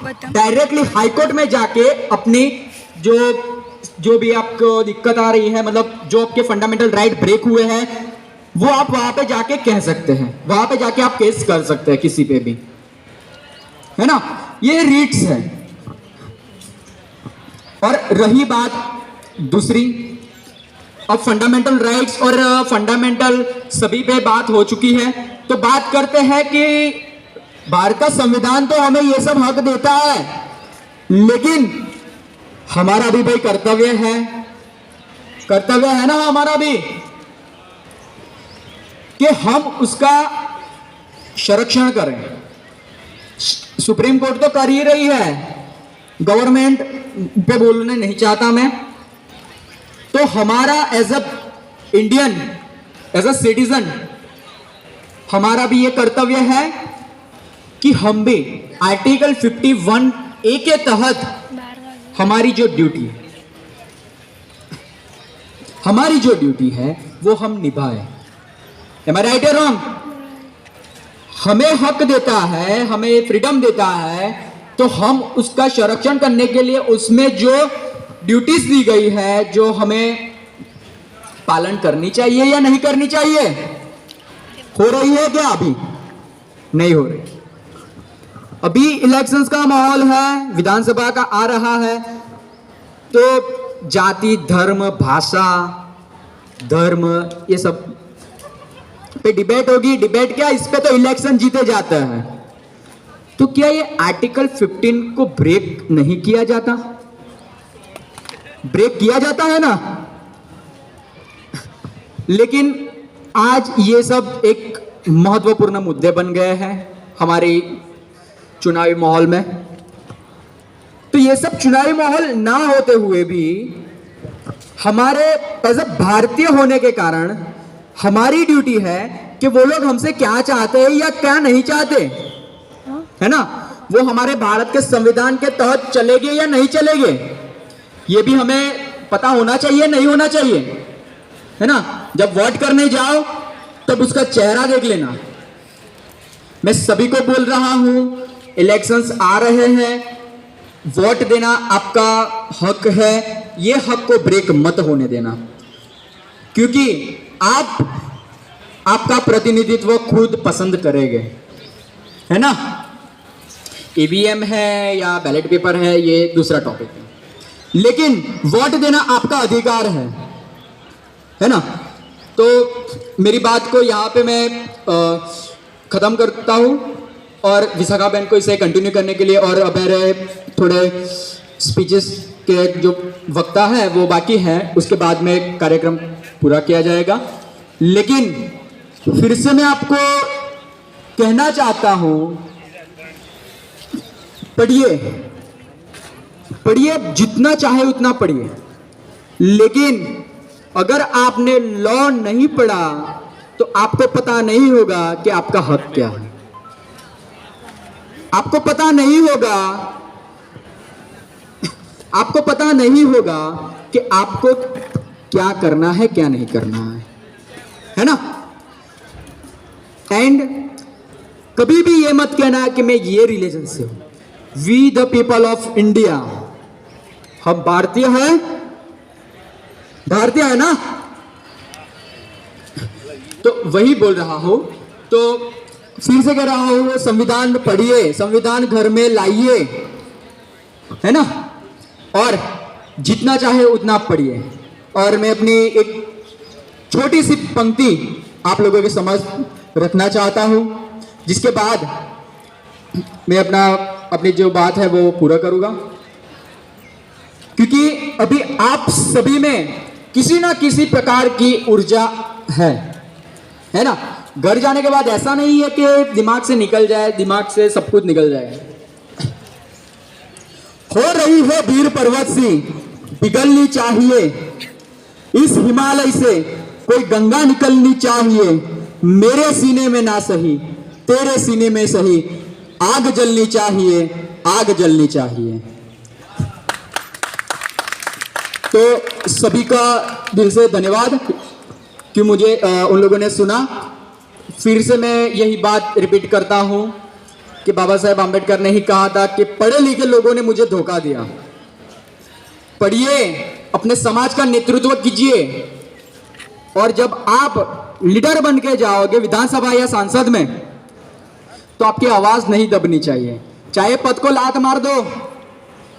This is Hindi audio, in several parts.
डायरेक्टली हाईकोर्ट में जाके अपनी जो भी आपको दिक्कत आ रही है, मतलब जो आपके फंडामेंटल राइट ब्रेक हुए हैं, वो आप वहां पे जाके कह सकते हैं, वहां पे जाके आप केस कर सकते हैं किसी पे भी, है ना। ये रीट्स है। और रही बात दूसरी, अब फंडामेंटल राइट्स और फंडामेंटल सभी पे बात हो चुकी है, तो बात करते हैं कि भारत का संविधान तो हमें ये सब हक देता है, लेकिन हमारा भी भाई कर्तव्य है ना हमारा भी, कि हम उसका संरक्षण करें। सुप्रीम कोर्ट तो कर ही रही है, गवर्नमेंट पे बोलने नहीं चाहता मैं, तो हमारा as a Indian, as a citizen, हमारा भी ये कर्तव्य है कि हम भी आर्टिकल 51A के तहत हमारी जो ड्यूटी है वो हम निभाएं। Am I right or wrong? हमें हक देता है, हमें फ्रीडम देता है, तो हम उसका संरक्षण करने के लिए उसमें जो ड्यूटीज दी गई है, जो हमें पालन करनी चाहिए या नहीं करनी चाहिए। हो रही है क्या? अभी नहीं हो रही। अभी इलेक्शंस का माहौल है, विधानसभा का आ रहा है, तो जाति, धर्म, भाषा, धर्म, ये सब पे डिबेट होगी। डिबेट क्या, इस पे तो इलेक्शन जीते जाते हैं। तो क्या ये आर्टिकल 15 को ब्रेक नहीं किया जाता? ब्रेक किया जाता है ना। लेकिन आज ये सब एक महत्वपूर्ण मुद्दे बन गए हैं हमारे चुनावी माहौल में। तो ये सब चुनावी माहौल ना होते हुए भी हमारे एज अ भारतीय होने के कारण हमारी ड्यूटी है कि वो लोग हमसे क्या चाहते हैं या क्या नहीं चाहते, है ना। वो हमारे भारत के संविधान के तहत चलेंगे या नहीं चलेंगे, ये भी हमें पता होना चाहिए, नहीं होना चाहिए, है ना। जब वोट करने जाओ तब उसका चेहरा देख लेना। मैं सभी को बोल रहा हूं, इलेक्शंस आ रहे हैं, वोट देना आपका हक है, ये हक को ब्रेक मत होने देना, क्योंकि आप आपका प्रतिनिधित्व खुद पसंद करेंगे, है ना। ईवीएम है या बैलेट पेपर है, ये दूसरा टॉपिक है, लेकिन वोट देना आपका अधिकार है ना। तो मेरी बात को यहाँ पे मैं खत्म करता हूँ, और विशाखा बहन को इसे कंटिन्यू करने के लिए, और अब मेरे थोड़े स्पीचेस के जो वक्ता है वो बाकी हैं, उसके बाद में कार्यक्रम पूरा किया जाएगा। लेकिन फिर से मैं आपको कहना चाहता हूं, पढ़िए, जितना चाहे उतना पढ़िए, लेकिन अगर आपने लॉ नहीं पढ़ा तो आपको पता नहीं होगा कि आपका हक क्या है, आपको पता नहीं होगा कि आपको क्या करना है, क्या नहीं करना है ना। एंड कभी भी ये मत कहना कि मैं ये रिलीजन से हूं। We the people of India, हम भारतीय है ना। तो वही बोल रहा हूं, तो फिर से कह रहा हूं, संविधान पढ़िए, संविधान घर में लाइए, है ना, और जितना चाहे उतना पढ़िए। और मैं अपनी एक छोटी सी पंक्ति आप लोगों के समझ रखना चाहता हूं, जिसके बाद मैं अपनी जो बात है वो पूरा करूंगा, क्योंकि अभी आप सभी में किसी ना किसी प्रकार की ऊर्जा है ना। घर जाने के बाद ऐसा नहीं है कि दिमाग से निकल जाए, दिमाग से सब कुछ निकल जाए। हो रही है वीर पर्वत सी पिघलनी चाहिए, इस हिमालय से कोई गंगा निकलनी चाहिए, मेरे सीने में ना सही तेरे सीने में सही, आग जलनी चाहिए, आग जलनी चाहिए। तो सभी का दिल से धन्यवाद कि मुझे उन लोगों ने सुना। फिर से मैं यही बात रिपीट करता हूं कि बाबा साहेब आम्बेडकर ने ही कहा था कि पढ़े लिखे लोगों ने मुझे धोखा दिया। पढ़िए, अपने समाज का नेतृत्व कीजिए, और जब आप लीडर बन के जाओगे विधानसभा या सांसद में, तो आपकी आवाज नहीं दबनी चाहिए। चाहे पद को लात मार दो,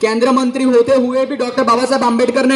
केंद्र मंत्री होते हुए भी डॉक्टर बाबा साहेब आम्बेडकर ने